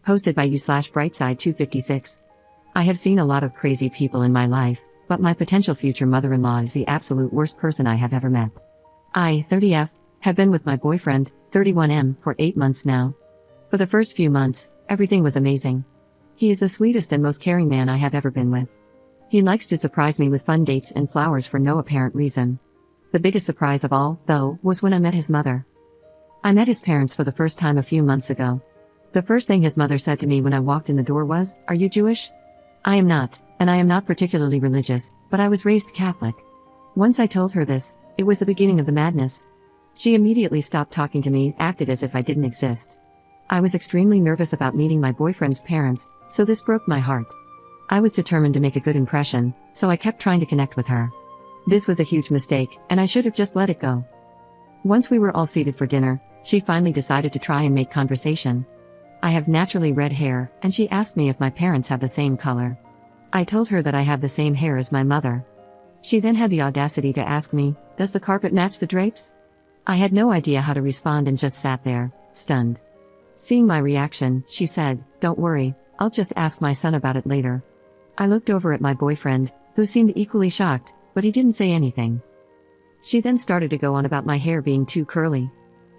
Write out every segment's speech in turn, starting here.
Hosted by you/Brightside256. I have seen a lot of crazy people in my life, but my potential future mother-in-law is the absolute worst person I have ever met. I, 30F, have been with my boyfriend, 31M, for 8 months now. For the first few months, everything was amazing. He is the sweetest and most caring man I have ever been with. He likes to surprise me with fun dates and flowers for no apparent reason. The biggest surprise of all, though, was when I met his mother. I met his parents for the first time a few months ago. The first thing his mother said to me when I walked in the door was, "Are you Jewish?" I am not, and I am not particularly religious, but I was raised Catholic. Once I told her this, it was the beginning of the madness. She immediately stopped talking to me and acted as if I didn't exist. I was extremely nervous about meeting my boyfriend's parents, so this broke my heart. I was determined to make a good impression, so I kept trying to connect with her. This was a huge mistake, and I should have just let it go. Once we were all seated for dinner, she finally decided to try and make conversation. I have naturally red hair, and she asked me if my parents have the same color. I told her that I have the same hair as my mother. She then had the audacity to ask me, "Does the carpet match the drapes?" I had no idea how to respond and just sat there, stunned. Seeing my reaction, she said, "Don't worry, I'll just ask my son about it later." I looked over at my boyfriend, who seemed equally shocked, but he didn't say anything. She then started to go on about my hair being too curly.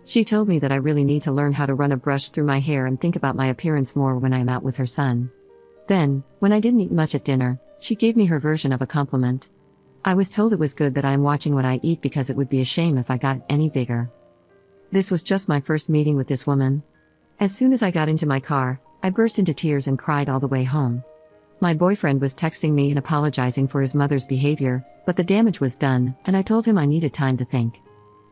She told me that I really need to learn how to run a brush through my hair and think about my appearance more when I am out with her son. Then, when I didn't eat much at dinner, she gave me her version of a compliment. I was told it was good that I am watching what I eat because it would be a shame if I got any bigger. This was just my first meeting with this woman. As soon as I got into my car, I burst into tears and cried all the way home. My boyfriend was texting me and apologizing for his mother's behavior, but the damage was done, and I told him I needed time to think.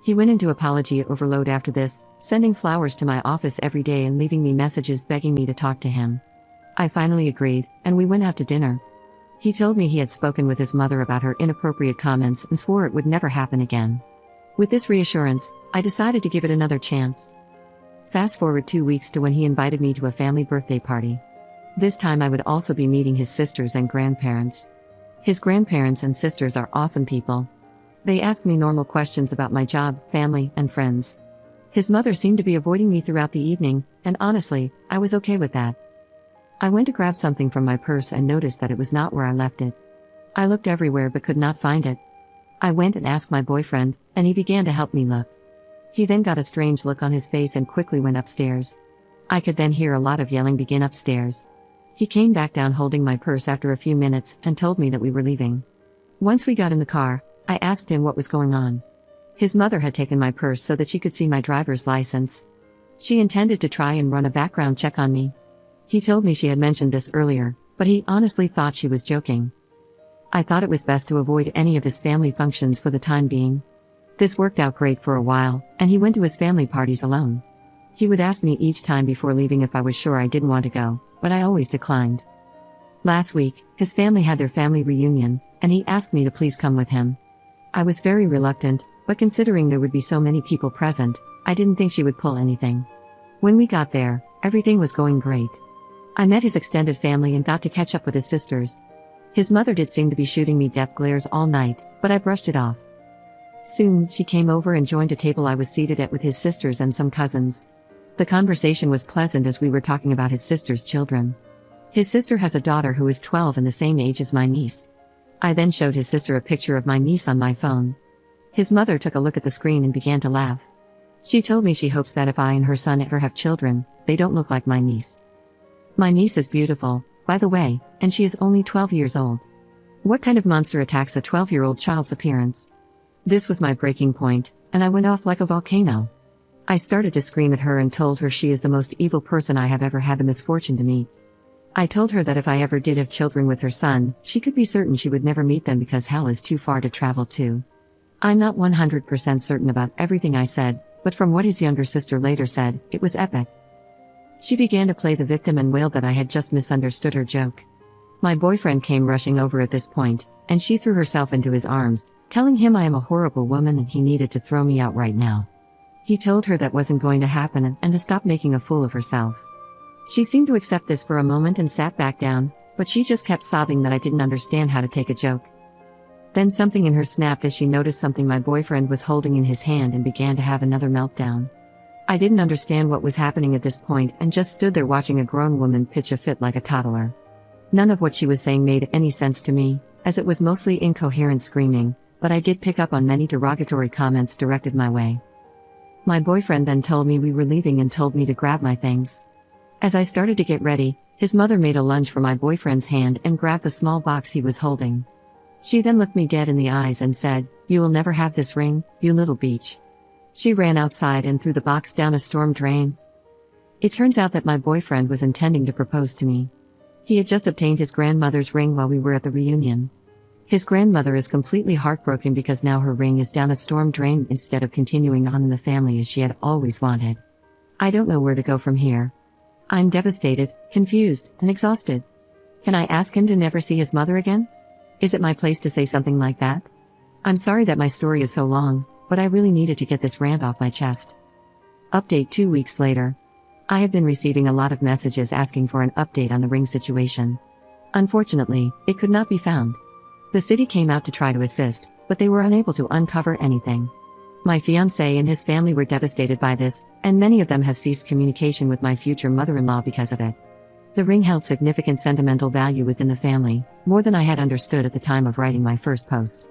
He went into apology overload after this, sending flowers to my office every day and leaving me messages begging me to talk to him. I finally agreed, and we went out to dinner. He told me he had spoken with his mother about her inappropriate comments and swore it would never happen again. With this reassurance, I decided to give it another chance. Fast forward 2 weeks to when he invited me to a family birthday party. This time I would also be meeting his sisters and grandparents. His grandparents and sisters are awesome people. They asked me normal questions about my job, family, and friends. His mother seemed to be avoiding me throughout the evening, and honestly, I was okay with that. I went to grab something from my purse and noticed that it was not where I left it. I looked everywhere but could not find it. I went and asked my boyfriend, and he began to help me look. He then got a strange look on his face and quickly went upstairs. I could then hear a lot of yelling begin upstairs. He came back down holding my purse after a few minutes and told me that we were leaving. Once we got in the car, I asked him what was going on. His mother had taken my purse so that she could see my driver's license. She intended to try and run a background check on me. He told me she had mentioned this earlier, but he honestly thought she was joking. I thought it was best to avoid any of his family functions for the time being. This worked out great for a while, and he went to his family parties alone. He would ask me each time before leaving if I was sure I didn't want to go, but I always declined. Last week, his family had their family reunion, and he asked me to please come with him. I was very reluctant, but considering there would be so many people present, I didn't think she would pull anything. When we got there, everything was going great. I met his extended family and got to catch up with his sisters. His mother did seem to be shooting me death glares all night, but I brushed it off. Soon, she came over and joined a table I was seated at with his sisters and some cousins. The conversation was pleasant as we were talking about his sister's children. His sister has a daughter who is 12 and the same age as my niece. I then showed his sister a picture of my niece on my phone. His mother took a look at the screen and began to laugh. She told me she hopes that if I and her son ever have children, they don't look like my niece. My niece is beautiful, by the way, and she is only 12 years old. What kind of monster attacks a 12-year-old child's appearance? This was my breaking point, and I went off like a volcano. I started to scream at her and told her she is the most evil person I have ever had the misfortune to meet. I told her that if I ever did have children with her son, she could be certain she would never meet them because hell is too far to travel to. I'm not 100% certain about everything I said, but from what his younger sister later said, it was epic. She began to play the victim and wailed that I had just misunderstood her joke. My boyfriend came rushing over at this point, and she threw herself into his arms, telling him I am a horrible woman and he needed to throw me out right now. He told her that wasn't going to happen and to stop making a fool of herself. She seemed to accept this for a moment and sat back down, but she just kept sobbing that I didn't understand how to take a joke. Then something in her snapped as she noticed something my boyfriend was holding in his hand and began to have another meltdown. I didn't understand what was happening at this point and just stood there watching a grown woman pitch a fit like a toddler. None of what she was saying made any sense to me, as it was mostly incoherent screaming, but I did pick up on many derogatory comments directed my way. My boyfriend then told me we were leaving and told me to grab my things. As I started to get ready, his mother made a lunge for my boyfriend's hand and grabbed the small box he was holding. She then looked me dead in the eyes and said, "You will never have this ring, you little bitch." She ran outside and threw the box down a storm drain. It turns out that my boyfriend was intending to propose to me. He had just obtained his grandmother's ring while we were at the reunion. His grandmother is completely heartbroken because now her ring is down a storm drain instead of continuing on in the family as she had always wanted. I don't know where to go from here. I'm devastated, confused, and exhausted. Can I ask him to never see his mother again? Is it my place to say something like that? I'm sorry that my story is so long, but I really needed to get this rant off my chest. Update 2 weeks later. I have been receiving a lot of messages asking for an update on the ring situation. Unfortunately, it could not be found. The city came out to try to assist, but they were unable to uncover anything. My fiancé and his family were devastated by this, and many of them have ceased communication with my future mother-in-law because of it. The ring held significant sentimental value within the family, more than I had understood at the time of writing my first post.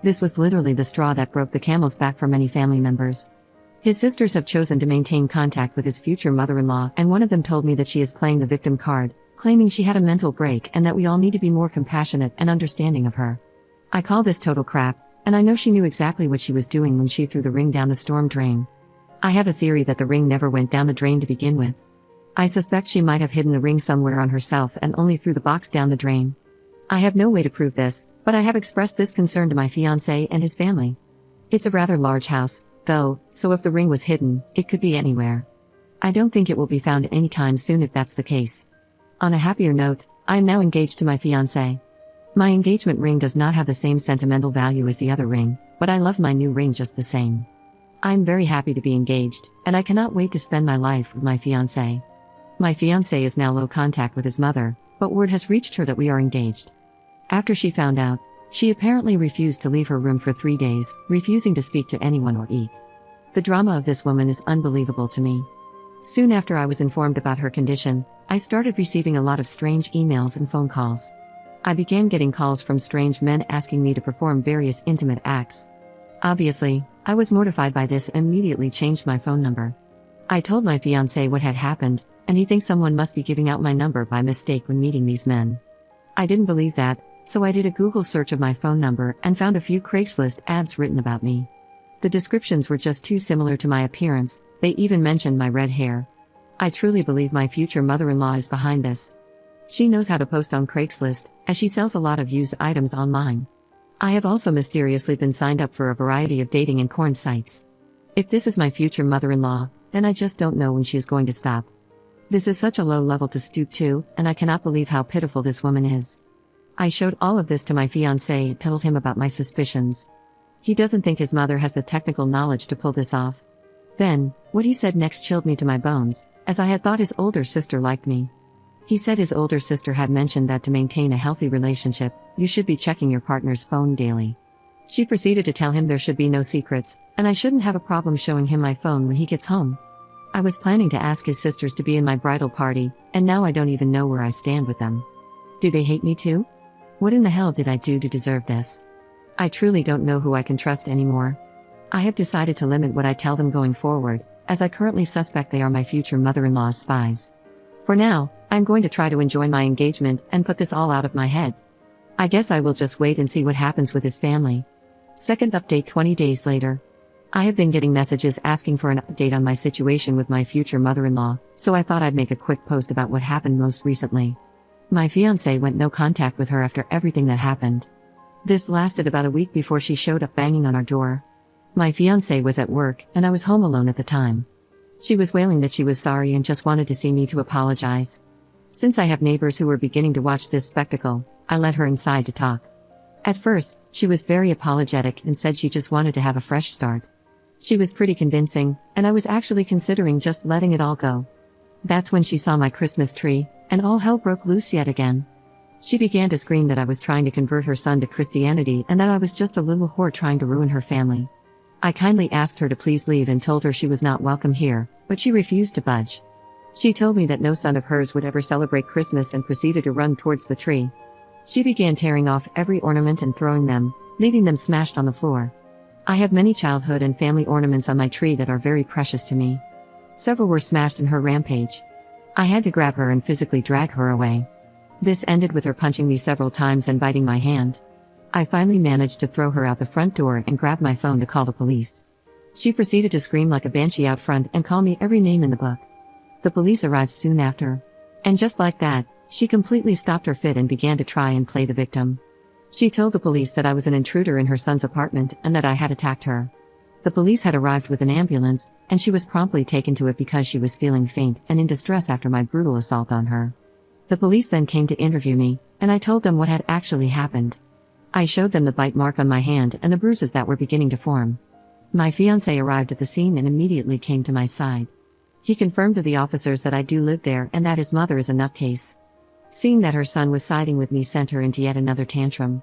This was literally the straw that broke the camel's back for many family members. His sisters have chosen to maintain contact with his future mother-in-law, and one of them told me that she is playing the victim card, claiming she had a mental break and that we all need to be more compassionate and understanding of her. I call this total crap, and I know she knew exactly what she was doing when she threw the ring down the storm drain. I have a theory that the ring never went down the drain to begin with. I suspect she might have hidden the ring somewhere on herself and only threw the box down the drain. I have no way to prove this, but I have expressed this concern to my fiancé and his family. It's a rather large house, though, so if the ring was hidden, it could be anywhere. I don't think it will be found anytime soon if that's the case. On a happier note, I am now engaged to my fiancé. My engagement ring does not have the same sentimental value as the other ring, but I love my new ring just the same. I'm very happy to be engaged, and I cannot wait to spend my life with my fiancé. My fiancé is now low contact with his mother, but word has reached her that we are engaged. After she found out, she apparently refused to leave her room for 3 days, refusing to speak to anyone or eat. The drama of this woman is unbelievable to me. Soon after I was informed about her condition, I started receiving a lot of strange emails and phone calls. I began getting calls from strange men asking me to perform various intimate acts. Obviously, I was mortified by this and immediately changed my phone number. I told my fiancé what had happened, and he thinks someone must be giving out my number by mistake when meeting these men. I didn't believe that, so I did a Google search of my phone number and found a few Craigslist ads written about me. The descriptions were just too similar to my appearance, they even mentioned my red hair. I truly believe my future mother-in-law is behind this. She knows how to post on Craigslist, as she sells a lot of used items online. I have also mysteriously been signed up for a variety of dating and porn sites. If this is my future mother-in-law, then I just don't know when she is going to stop. This is such a low level to stoop to, and I cannot believe how pitiful this woman is. I showed all of this to my fiancé and told him about my suspicions. He doesn't think his mother has the technical knowledge to pull this off. Then, what he said next chilled me to my bones, as I had thought his older sister liked me. He said his older sister had mentioned that to maintain a healthy relationship, you should be checking your partner's phone daily. She proceeded to tell him there should be no secrets, and I shouldn't have a problem showing him my phone when he gets home. I was planning to ask his sisters to be in my bridal party, and now I don't even know where I stand with them. Do they hate me too? What in the hell did I do to deserve this? I truly don't know who I can trust anymore. I have decided to limit what I tell them going forward, as I currently suspect they are my future mother-in-law's spies. For now, I'm going to try to enjoy my engagement and put this all out of my head. I guess I will just wait and see what happens with his family. Second update 20 days later. I have been getting messages asking for an update on my situation with my future mother-in-law, so I thought I'd make a quick post about what happened most recently. My fiancé went no contact with her after everything that happened. This lasted about a week before she showed up banging on our door. My fiancé was at work, and I was home alone at the time. She was wailing that she was sorry and just wanted to see me to apologize. Since I have neighbors who were beginning to watch this spectacle, I let her inside to talk. At first, she was very apologetic and said she just wanted to have a fresh start. She was pretty convincing, and I was actually considering just letting it all go. That's when she saw my Christmas tree, and all hell broke loose yet again. She began to scream that I was trying to convert her son to Christianity and that I was just a little whore trying to ruin her family. I kindly asked her to please leave and told her she was not welcome here, but she refused to budge. She told me that no son of hers would ever celebrate Christmas and proceeded to run towards the tree. She began tearing off every ornament and throwing them, leaving them smashed on the floor. I have many childhood and family ornaments on my tree that are very precious to me. Several were smashed in her rampage. I had to grab her and physically drag her away. This ended with her punching me several times and biting my hand. I finally managed to throw her out the front door and grab my phone to call the police. She proceeded to scream like a banshee out front and call me every name in the book. The police arrived soon after. And just like that, she completely stopped her fit and began to try and play the victim. She told the police that I was an intruder in her son's apartment and that I had attacked her. The police had arrived with an ambulance, and she was promptly taken to it because she was feeling faint and in distress after my brutal assault on her. The police then came to interview me, and I told them what had actually happened. I showed them the bite mark on my hand and the bruises that were beginning to form. My fiancé arrived at the scene and immediately came to my side. He confirmed to the officers that I do live there and that his mother is a nutcase. Seeing that her son was siding with me sent her into yet another tantrum.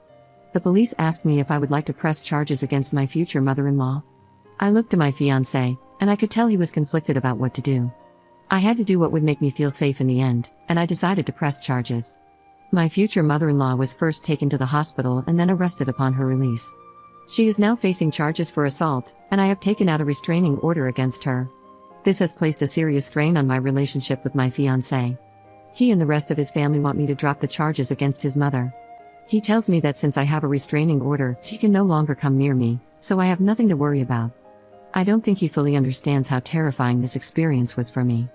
The police asked me if I would like to press charges against my future mother-in-law. I looked to my fiancé, and I could tell he was conflicted about what to do. I had to do what would make me feel safe in the end, and I decided to press charges. My future mother-in-law was first taken to the hospital and then arrested upon her release. She is now facing charges for assault, and I have taken out a restraining order against her. This has placed a serious strain on my relationship with my fiancé. He and the rest of his family want me to drop the charges against his mother. He tells me that since I have a restraining order, she can no longer come near me, so I have nothing to worry about. I don't think he fully understands how terrifying this experience was for me.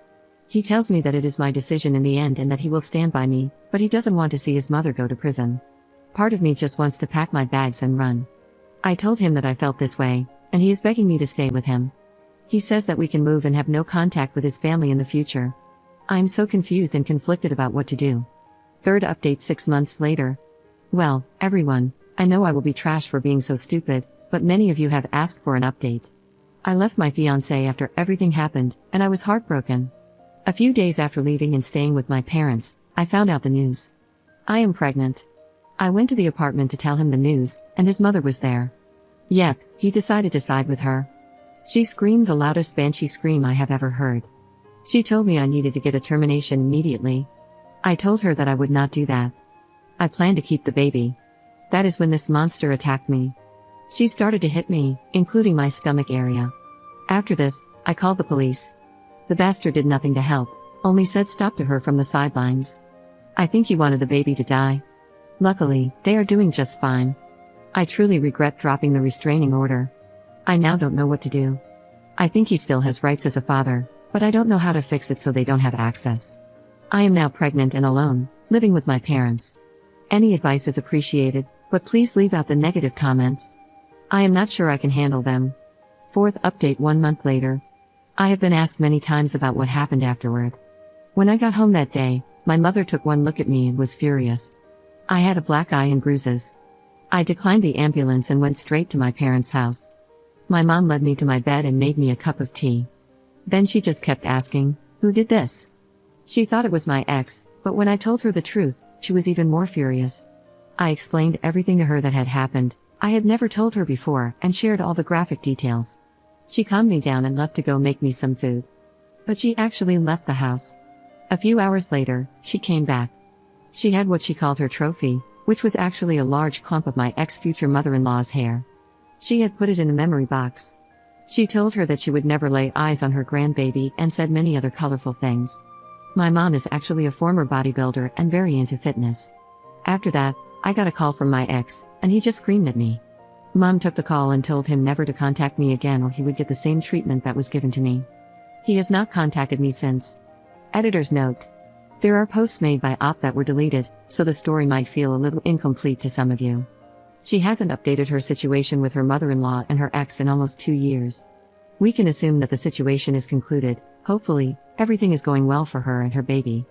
He tells me that it is my decision in the end and that he will stand by me, but he doesn't want to see his mother go to prison. Part of me just wants to pack my bags and run. I told him that I felt this way, and he is begging me to stay with him. He says that we can move and have no contact with his family in the future. I am so confused and conflicted about what to do. Third update 6 months later. Well, everyone, I know I will be trashed for being so stupid, but many of you have asked for an update. I left my fiancé after everything happened, and I was heartbroken. A few days after leaving and staying with my parents, I found out the news. I am pregnant. I went to the apartment to tell him the news, and his mother was there. Yep, he decided to side with her. She screamed the loudest banshee scream I have ever heard. She told me I needed to get a termination immediately. I told her that I would not do that. I planned to keep the baby. That is when this monster attacked me. She started to hit me, including my stomach area. After this, I called the police. The bastard did nothing to help, only said stop to her from the sidelines. I think he wanted the baby to die. Luckily, they are doing just fine. I truly regret dropping the restraining order. I now don't know what to do. I think he still has rights as a father, but I don't know how to fix it so they don't have access. I am now pregnant and alone, living with my parents. Any advice is appreciated, but please leave out the negative comments. I am not sure I can handle them. Fourth update 1 month later. I have been asked many times about what happened afterward. When I got home that day, my mother took one look at me and was furious. I had a black eye and bruises. I declined the ambulance and went straight to my parents' house. My mom led me to my bed and made me a cup of tea. Then she just kept asking, "Who did this?" She thought it was my ex, but when I told her the truth, she was even more furious. I explained everything to her that had happened. I had never told her before and shared all the graphic details. She calmed me down and left to go make me some food. But she actually left the house. A few hours later, she came back. She had what she called her trophy, which was actually a large clump of my ex-future mother-in-law's hair. She had put it in a memory box. She told her that she would never lay eyes on her grandbaby and said many other colorful things. My mom is actually a former bodybuilder and very into fitness. After that, I got a call from my ex, and he just screamed at me. Mom took the call and told him never to contact me again or he would get the same treatment that was given to me. He has not contacted me since. Editor's note. There are posts made by Op that were deleted, so the story might feel a little incomplete to some of you. She hasn't updated her situation with her mother-in-law and her ex in almost 2 years. We can assume that the situation is concluded. Hopefully, everything is going well for her and her baby.